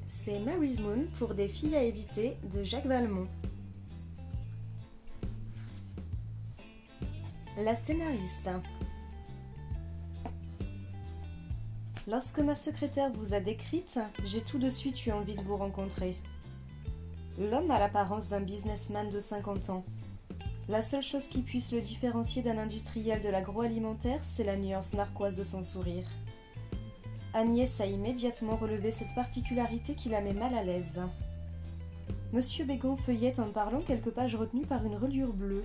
C'est Mary's Moon pour des filles à éviter de Jacques Valmont. La scénariste. Lorsque ma secrétaire vous a décrite, j'ai tout de suite eu envie de vous rencontrer. L'homme a l'apparence d'un businessman de 50 ans. La seule chose qui puisse le différencier d'un industriel de l'agroalimentaire, c'est la nuance narquoise de son sourire. Agnès a immédiatement relevé cette particularité qui la met mal à l'aise. Monsieur Bégon feuillette en parlant quelques pages retenues par une reliure bleue.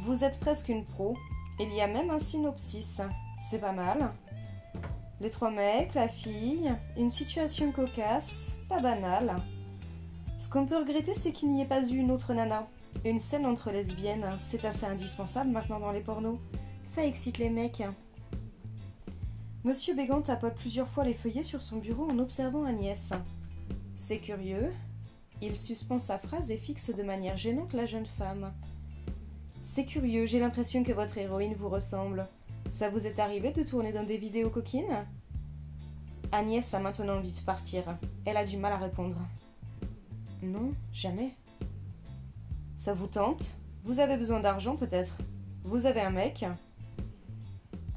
Vous êtes presque une pro. Il y a même un synopsis. C'est pas mal. Les 3 mecs, la fille, une situation cocasse, pas banale. Ce qu'on peut regretter, c'est qu'il n'y ait pas eu une autre nana. Une scène entre lesbiennes, c'est assez indispensable maintenant dans les pornos. Ça excite les mecs. Monsieur Bégon tapote plusieurs fois les feuillets sur son bureau en observant Agnès. C'est curieux. Il suspend sa phrase et fixe de manière gênante la jeune femme. C'est curieux, j'ai l'impression que votre héroïne vous ressemble. Ça vous est arrivé de tourner dans des vidéos coquines ? Agnès a maintenant envie de partir. Elle a du mal à répondre. Non, jamais. Ça vous tente ? Vous avez besoin d'argent peut-être ? Vous avez un mec ?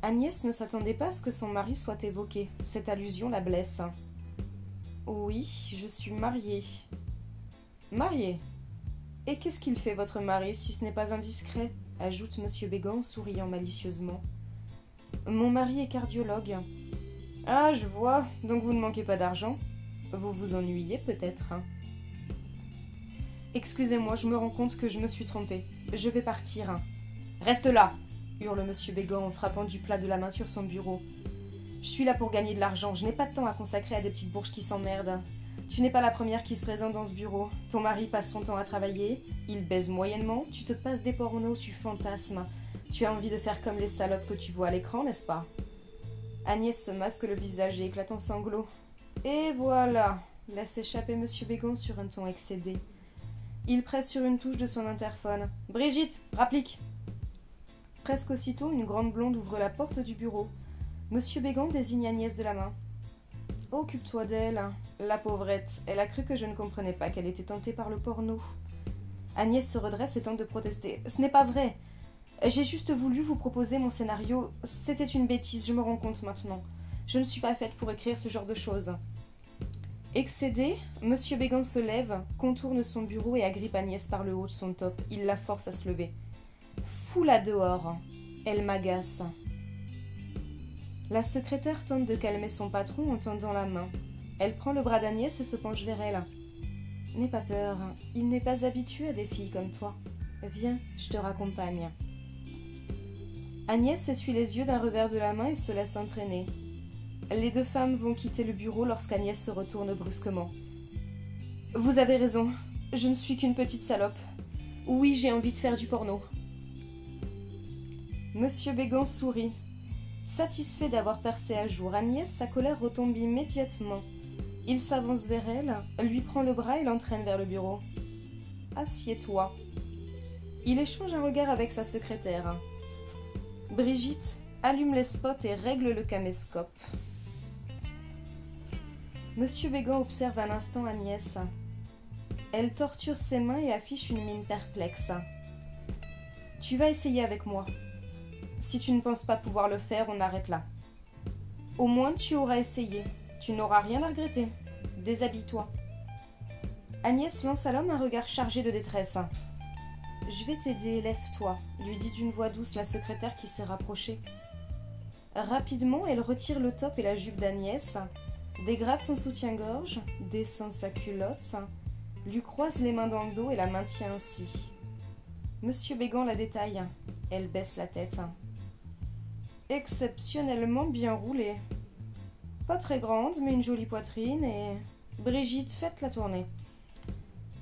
Agnès ne s'attendait pas à ce que son mari soit évoqué. Cette allusion la blesse. Oui, je suis mariée. Mariée ? Et qu'est-ce qu'il fait votre mari, si ce n'est pas indiscret ? Ajoute monsieur Bégon, souriant malicieusement. Mon mari est cardiologue. Ah, je vois, donc vous ne manquez pas d'argent. Vous vous ennuyez peut-être. Excusez-moi, je me rends compte que je me suis trompée. Je vais partir. Reste là, hurle monsieur Bégon en frappant du plat de la main sur son bureau. Je suis là pour gagner de l'argent, je n'ai pas de temps à consacrer à des petites bourges qui s'emmerdent. Tu n'es pas la première qui se présente dans ce bureau. Ton mari passe son temps à travailler, il baise moyennement, tu te passes des pornos, tu fantasmes. Tu as envie de faire comme les salopes que tu vois à l'écran, n'est-ce pas ? Agnès se masque le visage et éclate en sanglots. Et voilà, laisse échapper monsieur Bégon sur un ton excédé. Il presse sur une touche de son interphone. « Brigitte, rapplique !» Presque aussitôt, une grande blonde ouvre la porte du bureau. Monsieur Bégon désigne Agnès de la main. « Occupe-toi d'elle, la pauvrette. Elle a cru que je ne comprenais pas qu'elle était tentée par le porno. » Agnès se redresse et tente de protester. « Ce n'est pas vrai. J'ai juste voulu vous proposer mon scénario. C'était une bêtise, je me rends compte maintenant. Je ne suis pas faite pour écrire ce genre de choses. » Excédé, monsieur Bégon se lève, contourne son bureau et agrippe Agnès par le haut de son top. Il la force à se lever. « Fous-la dehors. Elle m'agace. » La secrétaire tente de calmer son patron en tendant la main. Elle prend le bras d'Agnès et se penche vers elle. « N'aie pas peur, il n'est pas habitué à des filles comme toi. Viens, je te raccompagne. » Agnès essuie les yeux d'un revers de la main et se laisse entraîner. Les 2 femmes vont quitter le bureau lorsqu'Agnès se retourne brusquement. « Vous avez raison, je ne suis qu'une petite salope. Oui, j'ai envie de faire du porno. » Monsieur Bégon sourit. Satisfait d'avoir percé à jour Agnès, sa colère retombe immédiatement. Il s'avance vers elle, lui prend le bras et l'entraîne vers le bureau. « Assieds-toi. » Il échange un regard avec sa secrétaire. « Brigitte, allume les spots et règle le caméscope. » Monsieur Bégon observe un instant Agnès. Elle torture ses mains et affiche une mine perplexe. « Tu vas essayer avec moi. Si tu ne penses pas pouvoir le faire, on arrête là. Au moins tu auras essayé. Tu n'auras rien à regretter. Déshabille-toi. » Agnès lance à l'homme un regard chargé de détresse. « Je vais t'aider, lève-toi, » lui dit d'une voix douce la secrétaire qui s'est rapprochée. Rapidement, elle retire le top et la jupe d'Agnès, dégrave son soutien-gorge, descend sa culotte, lui croise les mains dans le dos et la maintient ainsi. Monsieur Bégon la détaille. Elle baisse la tête. Exceptionnellement bien roulée. Pas très grande, mais une jolie poitrine et... Brigitte, faites la tournée.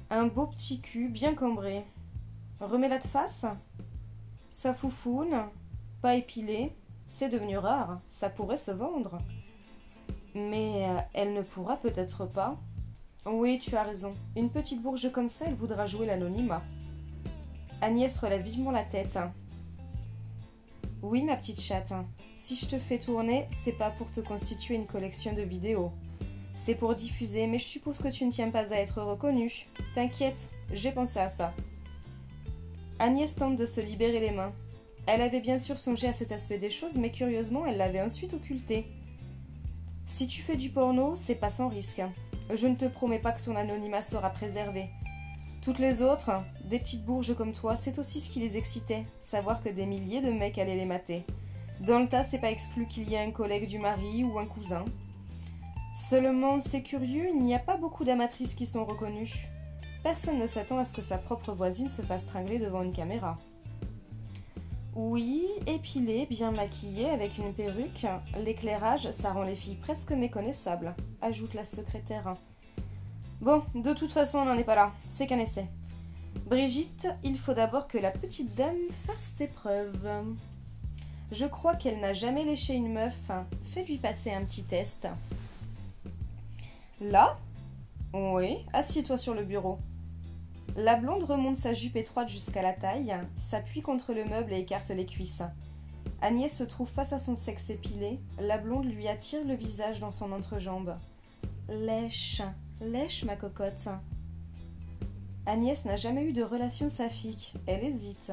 Un beau petit cul, bien cambré. Remets-la de face. Ça foufoune, pas épilé. C'est devenu rare, ça pourrait se vendre. Mais elle ne pourra peut-être pas. Oui, tu as raison. Une petite bourge comme ça, elle voudra jouer l'anonymat. Agnès relève vivement la tête. Oui, ma petite chatte. Si je te fais tourner, c'est pas pour te constituer une collection de vidéos. C'est pour diffuser, mais je suppose que tu ne tiens pas à être reconnue. T'inquiète, j'ai pensé à ça. Agnès tente de se libérer les mains. Elle avait bien sûr songé à cet aspect des choses, mais curieusement, elle l'avait ensuite occulté. Si tu fais du porno, c'est pas sans risque. Je ne te promets pas que ton anonymat sera préservé. Toutes les autres, des petites bourges comme toi, c'est aussi ce qui les excitait, savoir que des milliers de mecs allaient les mater. Dans le tas, c'est pas exclu qu'il y ait un collègue du mari ou un cousin. Seulement, c'est curieux, il n'y a pas beaucoup d'amatrices qui sont reconnues. Personne ne s'attend à ce que sa propre voisine se fasse tringler devant une caméra. Oui, épilée, bien maquillée, avec une perruque, l'éclairage, ça rend les filles presque méconnaissables, ajoute la secrétaire. Bon, de toute façon, on n'en est pas là, c'est qu'un essai. Brigitte, il faut d'abord que la petite dame fasse ses preuves. Je crois qu'elle n'a jamais léché une meuf, fais-lui passer un petit test. Là ? Oui, assieds-toi sur le bureau. La blonde remonte sa jupe étroite jusqu'à la taille, s'appuie contre le meuble et écarte les cuisses. Agnès se trouve face à son sexe épilé, la blonde lui attire le visage dans son entrejambe. Lèche, lèche ma cocotte. Agnès n'a jamais eu de relation saphique, elle hésite.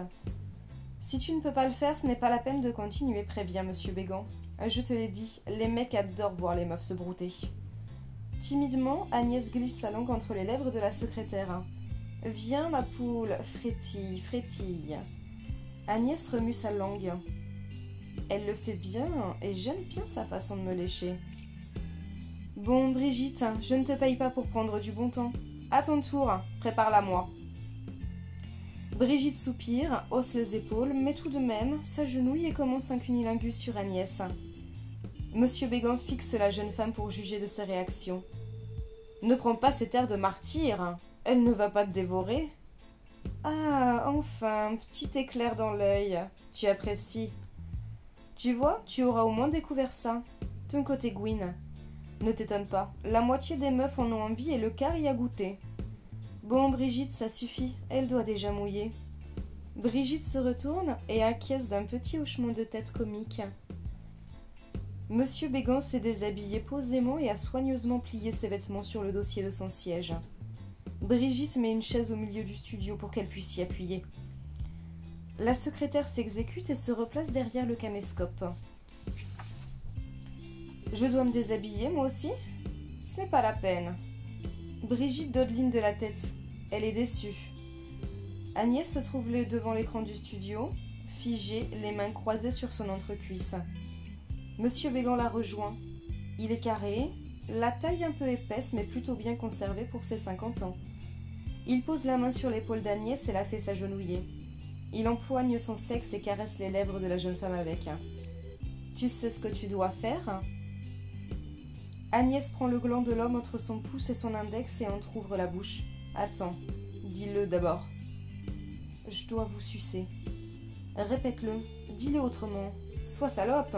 Si tu ne peux pas le faire, ce n'est pas la peine de continuer, prévient Monsieur Bégan. Je te l'ai dit, les mecs adorent voir les meufs se brouter. Timidement, Agnès glisse sa langue entre les lèvres de la secrétaire. Viens, ma poule, frétille, frétille. Agnès remue sa langue. Elle le fait bien et j'aime bien sa façon de me lécher. Bon, Brigitte, je ne te paye pas pour prendre du bon temps. À ton tour, prépare-la moi. Brigitte soupire, hausse les épaules, mais tout de même s'agenouille et commence un cunilingus sur Agnès. Monsieur Bégan fixe la jeune femme pour juger de ses réactions. Ne prends pas cet air de martyr. Elle ne va pas te dévorer. Ah, enfin, petit éclair dans l'œil. Tu apprécies. Tu vois, tu auras au moins découvert ça. Ton côté Gwyn. Ne t'étonne pas, la moitié des meufs en ont envie et le quart y a goûté. Bon, Brigitte, ça suffit, elle doit déjà mouiller. Brigitte se retourne et acquiesce d'un petit hochement de tête comique. Monsieur Bégan s'est déshabillé posément et a soigneusement plié ses vêtements sur le dossier de son siège. Brigitte met une chaise au milieu du studio pour qu'elle puisse s'y appuyer. La secrétaire s'exécute et se replace derrière le caméscope. Je dois me déshabiller, moi aussi ? Ce n'est pas la peine. Brigitte dodeline de la tête. Elle est déçue. Agnès se trouve devant l'écran du studio, figée, les mains croisées sur son entrecuisse. Monsieur Bégan la rejoint. Il est carré, la taille un peu épaisse mais plutôt bien conservée pour ses 50 ans. Il pose la main sur l'épaule d'Agnès et la fait s'agenouiller. Il empoigne son sexe et caresse les lèvres de la jeune femme avec. « Tu sais ce que tu dois faire ?» Agnès prend le gland de l'homme entre son pouce et son index et entr'ouvre la bouche. « Attends, dis-le d'abord. »« Je dois vous sucer. » Répète-le, dis-le autrement. Sois salope.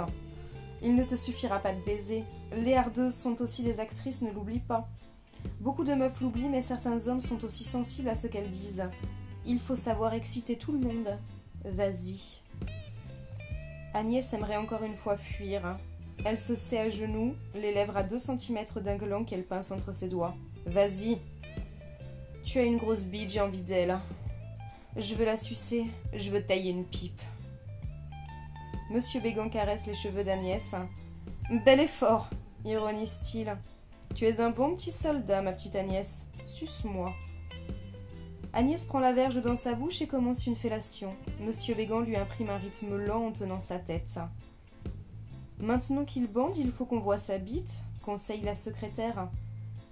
Il ne te suffira pas de baiser. Les hardeuses sont aussi des actrices, ne l'oublie pas. Beaucoup de meufs l'oublient, mais certains hommes sont aussi sensibles à ce qu'elles disent. Il faut savoir exciter tout le monde. Vas-y. Agnès aimerait encore une fois fuir. Elle se sait à genoux, les lèvres à 2 cm d'un gland qu'elle pince entre ses doigts. Vas-y. Tu as une grosse bite, j'ai envie d'elle. Je veux la sucer, je veux tailler une pipe. Monsieur Bégan caresse les cheveux d'Agnès. Bel effort, ironise-t-il. Tu es un bon petit soldat, ma petite Agnès. Suce-moi. Agnès prend la verge dans sa bouche et commence une fellation. Monsieur Bégan lui imprime un rythme lent en tenant sa tête. Maintenant qu'il bande, il faut qu'on voie sa bite, conseille la secrétaire.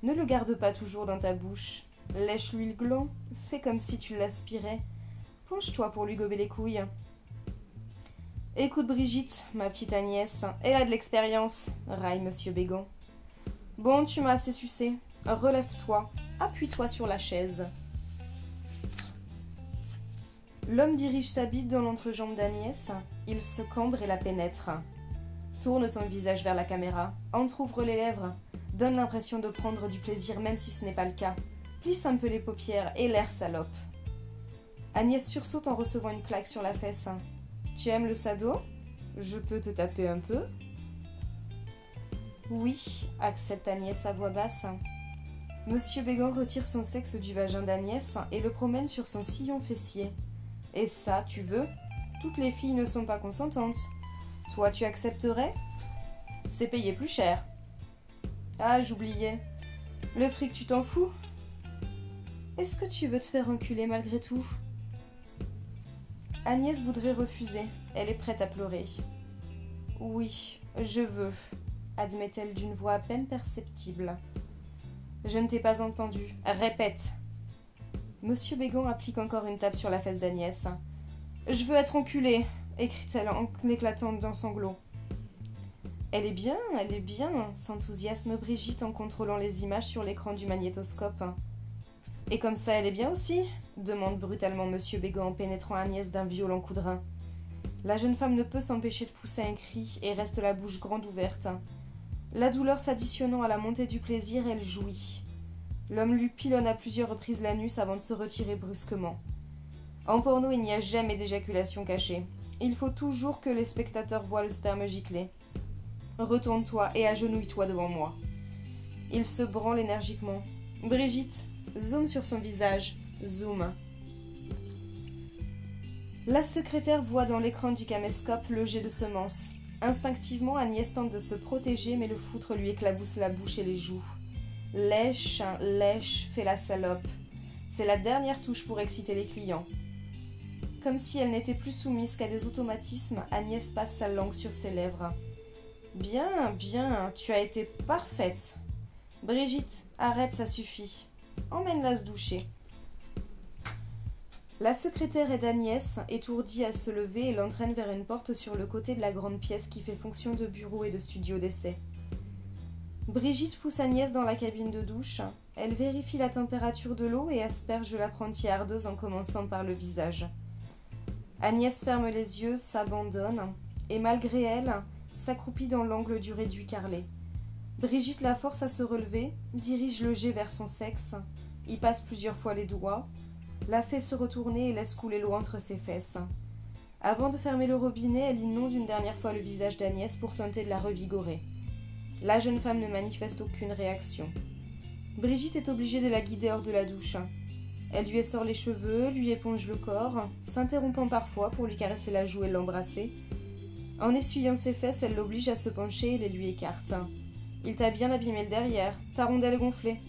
Ne le garde pas toujours dans ta bouche. Lèche-lui le gland, fais comme si tu l'aspirais. Penche-toi pour lui gober les couilles. Écoute Brigitte, ma petite Agnès, elle a de l'expérience, raille Monsieur Bégan. Bon, tu m'as assez sucé. Relève-toi, appuie-toi sur la chaise. L'homme dirige sa bite dans l'entrejambe d'Agnès. Il se cambre et la pénètre. Tourne ton visage vers la caméra. Entr'ouvre les lèvres. Donne l'impression de prendre du plaisir même si ce n'est pas le cas. Plisse un peu les paupières et l'air salope. Agnès sursaute en recevant une claque sur la fesse. Tu aimes le sado? Je peux te taper un peu? Oui, accepte Agnès à voix basse. Monsieur Bégan retire son sexe du vagin d'Agnès et le promène sur son sillon fessier. Et ça, tu veux? Toutes les filles ne sont pas consentantes. Toi, tu accepterais? C'est payé plus cher. Ah, j'oubliais. Le fric, tu t'en fous? Est-ce que tu veux te faire enculer malgré tout? Agnès voudrait refuser. Elle est prête à pleurer. Oui, je veux, admet-elle d'une voix à peine perceptible. Je ne t'ai pas entendu. Répète. Monsieur Bégan applique encore une tape sur la fesse d'Agnès. Je veux être enculée, écrit-elle en éclatant d'un sanglot. Elle est bien, s'enthousiasme Brigitte en contrôlant les images sur l'écran du magnétoscope. Et comme ça, elle est bien aussi? Demande brutalement Monsieur Bégan en pénétrant Agnès d'un violent coup de rein. La jeune femme ne peut s'empêcher de pousser un cri et reste la bouche grande ouverte. La douleur s'additionnant à la montée du plaisir, elle jouit. L'homme lui pilonne à plusieurs reprises l'anus avant de se retirer brusquement. En porno, il n'y a jamais d'éjaculation cachée. Il faut toujours que les spectateurs voient le sperme gicler. Retourne-toi et agenouille-toi devant moi. Il se branle énergiquement. Brigitte, zoom sur son visage. Zoom. La secrétaire voit dans l'écran du caméscope le jet de semences. Instinctivement, Agnès tente de se protéger, mais le foutre lui éclabousse la bouche et les joues. Lèche, lèche, fait la salope. C'est la dernière touche pour exciter les clients. Comme si elle n'était plus soumise qu'à des automatismes, Agnès passe sa langue sur ses lèvres. Bien, bien, tu as été parfaite. Brigitte, arrête, ça suffit. Emmène-la se doucher. La secrétaire aide Agnès, étourdie à se lever, et l'entraîne vers une porte sur le côté de la grande pièce qui fait fonction de bureau et de studio d'essai. Brigitte pousse Agnès dans la cabine de douche. Elle vérifie la température de l'eau et asperge l'apprentie ardeuse en commençant par le visage. Agnès ferme les yeux, s'abandonne, et malgré elle, s'accroupit dans l'angle du réduit carrelé. Brigitte la force à se relever, dirige le jet vers son sexe, y passe plusieurs fois les doigts, la fait se retourner et laisse couler l'eau entre ses fesses. Avant de fermer le robinet, elle inonde une dernière fois le visage d'Agnès pour tenter de la revigorer. La jeune femme ne manifeste aucune réaction. Brigitte est obligée de la guider hors de la douche. Elle lui essore les cheveux, lui éponge le corps, s'interrompant parfois pour lui caresser la joue et l'embrasser. En essuyant ses fesses, elle l'oblige à se pencher et les lui écarte. Il t'a bien abîmé le derrière, ta rondelle gonflée.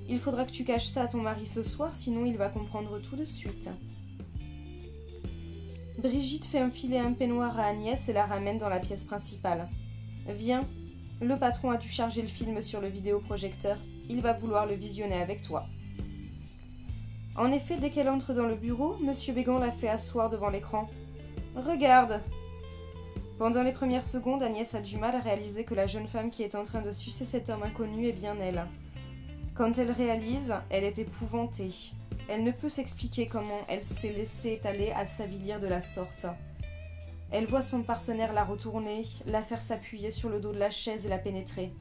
Il faudra que tu caches ça à ton mari ce soir, sinon il va comprendre tout de suite. Brigitte fait enfiler un peignoir à Agnès et la ramène dans la pièce principale. Viens, le patron a dû charger le film sur le vidéoprojecteur. Il va vouloir le visionner avec toi. En effet, dès qu'elle entre dans le bureau, Monsieur Bégan la fait asseoir devant l'écran. Regarde. Pendant les premières secondes, Agnès a du mal à réaliser que la jeune femme qui est en train de sucer cet homme inconnu est bien elle. Quand elle réalise, elle est épouvantée. Elle ne peut s'expliquer comment elle s'est laissée aller à s'avilir de la sorte. Elle voit son partenaire la retourner, la faire s'appuyer sur le dos de la chaise et la pénétrer.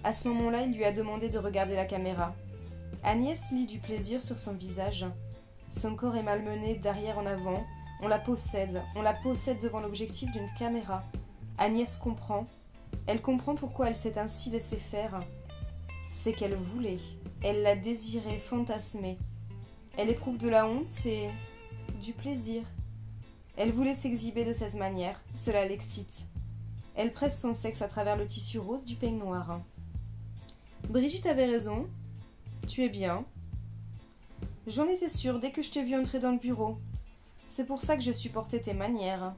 À ce moment-là, il lui a demandé de regarder la caméra. Agnès lit du plaisir sur son visage. Son corps est malmené d'arrière en avant. On la possède devant l'objectif d'une caméra. Agnès comprend. Elle comprend pourquoi elle s'est ainsi laissée faire. C'est qu'elle voulait. Elle l'a désiré, fantasmé. Elle éprouve de la honte et du plaisir. Elle voulait s'exhiber de cette manière. Cela l'excite. Elle presse son sexe à travers le tissu rose du peignoir. Brigitte avait raison. Tu es bien. J'en étais sûre dès que je t'ai vu entrer dans le bureau. C'est pour ça que j'ai supporté tes manières.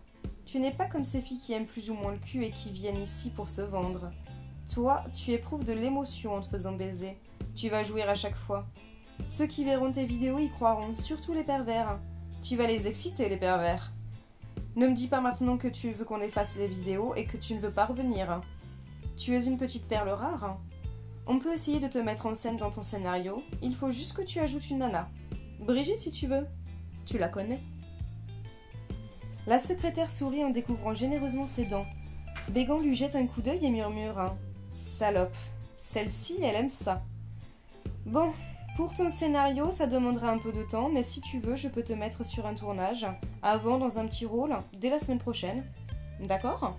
Tu n'es pas comme ces filles qui aiment plus ou moins le cul et qui viennent ici pour se vendre. Toi, tu éprouves de l'émotion en te faisant baiser. Tu vas jouir à chaque fois. Ceux qui verront tes vidéos y croiront, surtout les pervers. Tu vas les exciter, les pervers. Ne me dis pas maintenant que tu veux qu'on efface les vidéos et que tu ne veux pas revenir. Tu es une petite perle rare. On peut essayer de te mettre en scène dans ton scénario. Il faut juste que tu ajoutes une nana. Brigitte, si tu veux. Tu la connais. La secrétaire sourit en découvrant généreusement ses dents. Bégan lui jette un coup d'œil et murmure « Salope, Celle-ci, elle aime ça. Bon, pour ton scénario, ça demandera un peu de temps, mais si tu veux, je peux te mettre sur un tournage, avant dans un petit rôle, dès la semaine prochaine. D'accord ?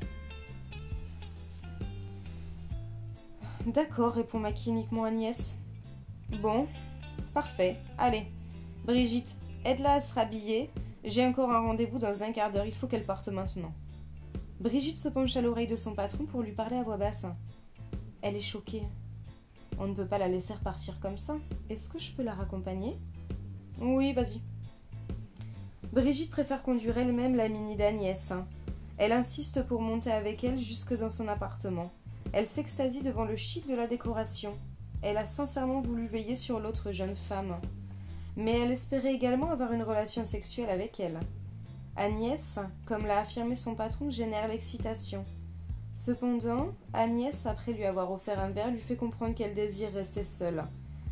D'accord, répond maquiniquement Agnès. Bon, parfait, allez. Brigitte, aide-la à se rhabiller. J'ai encore un rendez-vous dans un quart d'heure, il faut qu'elle parte maintenant. Brigitte se penche à l'oreille de son patron pour lui parler à voix basse. Elle est choquée. On ne peut pas la laisser repartir comme ça. Est-ce que je peux la raccompagner ? Oui, vas-y. Brigitte préfère conduire elle-même la Mini d'Agnès. Elle insiste pour monter avec elle jusque dans son appartement. Elle s'extasie devant le chic de la décoration. Elle a sincèrement voulu veiller sur l'autre jeune femme. Mais elle espérait également avoir une relation sexuelle avec elle. Agnès, comme l'a affirmé son patron, génère l'excitation. Cependant, Agnès, après lui avoir offert un verre, lui fait comprendre qu'elle désire rester seule.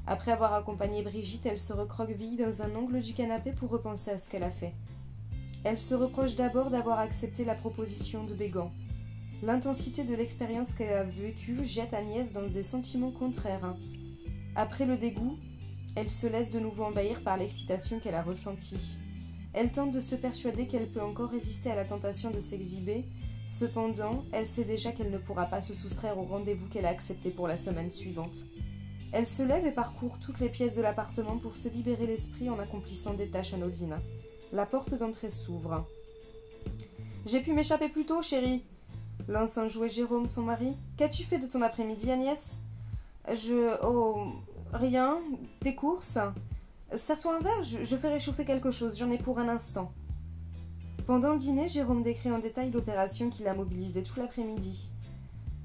Après avoir accompagné Brigitte, elle se recroqueville dans un angle du canapé pour repenser à ce qu'elle a fait. Elle se reproche d'abord d'avoir accepté la proposition de Bégan. L'intensité de l'expérience qu'elle a vécue jette Agnès dans des sentiments contraires. Après le dégoût, elle se laisse de nouveau envahir par l'excitation qu'elle a ressentie. Elle tente de se persuader qu'elle peut encore résister à la tentation de s'exhiber. Cependant, elle sait déjà qu'elle ne pourra pas se soustraire au rendez-vous qu'elle a accepté pour la semaine suivante. Elle se lève et parcourt toutes les pièces de l'appartement pour se libérer l'esprit en accomplissant des tâches anodines. La porte d'entrée s'ouvre. « J'ai pu m'échapper plus tôt, chérie !» lance un jouet Jérôme, son mari. « Qu'as-tu fait de ton après-midi, Agnès ?»« Oh, rien. Tes courses ? Sers-toi un verre, je fais réchauffer quelque chose, j'en ai pour un instant. » Pendant le dîner, Jérôme décrit en détail l'opération qui l'a mobilisé tout l'après-midi.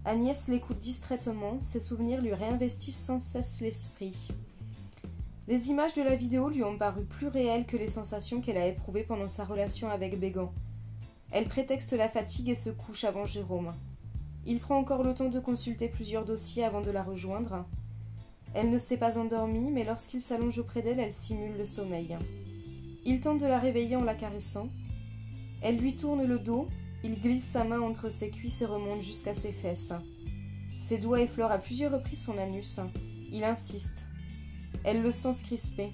Agnès l'écoute distraitement, ses souvenirs lui réinvestissent sans cesse l'esprit. Les images de la vidéo lui ont paru plus réelles que les sensations qu'elle a éprouvées pendant sa relation avec Bégan. Elle prétexte la fatigue et se couche avant Jérôme. Il prend encore le temps de consulter plusieurs dossiers avant de la rejoindre. Elle ne s'est pas endormie, mais lorsqu'il s'allonge auprès d'elle, elle simule le sommeil. Il tente de la réveiller en la caressant. Elle lui tourne le dos, il glisse sa main entre ses cuisses et remonte jusqu'à ses fesses. Ses doigts effleurent à plusieurs reprises son anus. Il insiste. Elle le sent se crisper.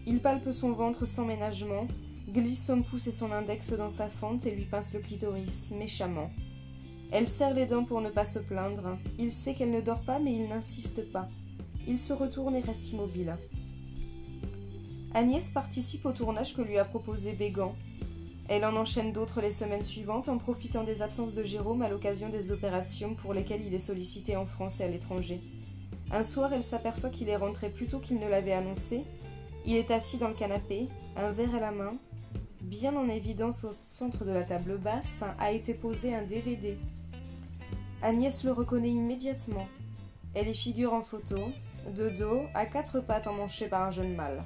Il palpe son ventre sans ménagement, glisse son pouce et son index dans sa fente et lui pince le clitoris, méchamment. Elle serre les dents pour ne pas se plaindre. Il sait qu'elle ne dort pas, mais il n'insiste pas. Il se retourne et reste immobile. Agnès participe au tournage que lui a proposé Bégan. Elle en enchaîne d'autres les semaines suivantes en profitant des absences de Jérôme à l'occasion des opérations pour lesquelles il est sollicité en France et à l'étranger. Un soir, elle s'aperçoit qu'il est rentré plus tôt qu'il ne l'avait annoncé. Il est assis dans le canapé, un verre à la main. Bien en évidence au centre de la table basse a été posé un DVD. Agnès le reconnaît immédiatement. Elle y figure en photo, de dos, à quatre pattes emmanchées par un jeune mâle.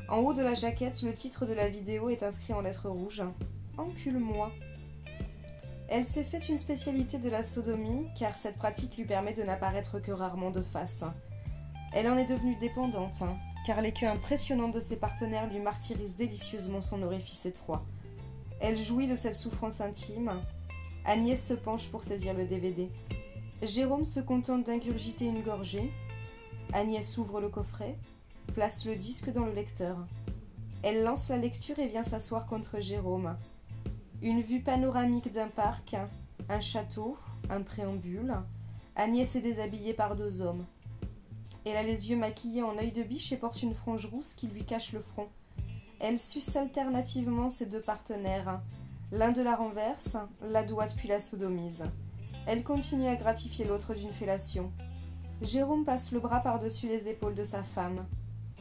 En haut de la jaquette, le titre de la vidéo est inscrit en lettres rouges. « Encule-moi ». Elle s'est faite une spécialité de la sodomie, car cette pratique lui permet de n'apparaître que rarement de face. Elle en est devenue dépendante, car les queues impressionnantes de ses partenaires lui martyrisent délicieusement son orifice étroit. Elle jouit de cette souffrance intime. Agnès se penche pour saisir le DVD. Jérôme se contente d'ingurgiter une gorgée. Agnès ouvre le coffret, place le disque dans le lecteur. Elle lance la lecture et vient s'asseoir contre Jérôme. Une vue panoramique d'un parc, un château, un préambule. Agnès est déshabillée par deux hommes. Elle a les yeux maquillés en œil de biche et porte une frange rousse qui lui cache le front. Elle suce alternativement ses deux partenaires. L'un de la renverse, la doite puis la sodomise. Elle continue à gratifier l'autre d'une fellation. Jérôme passe le bras par-dessus les épaules de sa femme.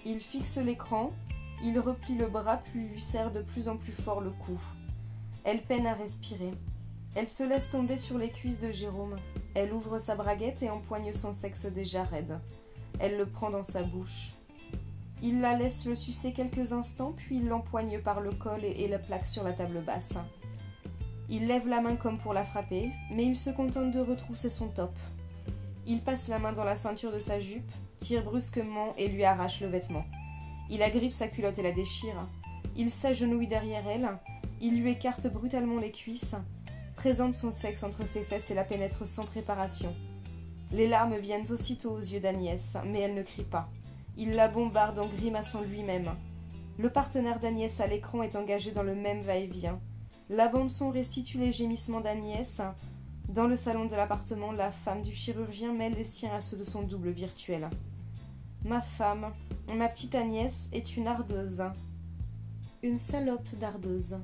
Il fixe l'écran, il replie le bras puis lui serre de plus en plus fort le cou. Elle peine à respirer. Elle se laisse tomber sur les cuisses de Jérôme. Elle ouvre sa braguette et empoigne son sexe déjà raide. Elle le prend dans sa bouche. Il la laisse le sucer quelques instants, puis il l'empoigne par le col et la plaque sur la table basse. Il lève la main comme pour la frapper, mais il se contente de retrousser son top. Il passe la main dans la ceinture de sa jupe, tire brusquement et lui arrache le vêtement. Il agrippe sa culotte et la déchire. Il s'agenouille derrière elle, il lui écarte brutalement les cuisses, présente son sexe entre ses fesses et la pénètre sans préparation. Les larmes viennent aussitôt aux yeux d'Agnès, mais elle ne crie pas. Il la bombarde en grimaçant lui-même. Le partenaire d'Agnès à l'écran est engagé dans le même va-et-vient. La bande-son restitue les gémissements d'Agnès. Dans le salon de l'appartement, la femme du chirurgien mêle les siens à ceux de son double virtuel. Ma femme, ma petite Agnès, est une ardeuse. Une salope d'ardeuse.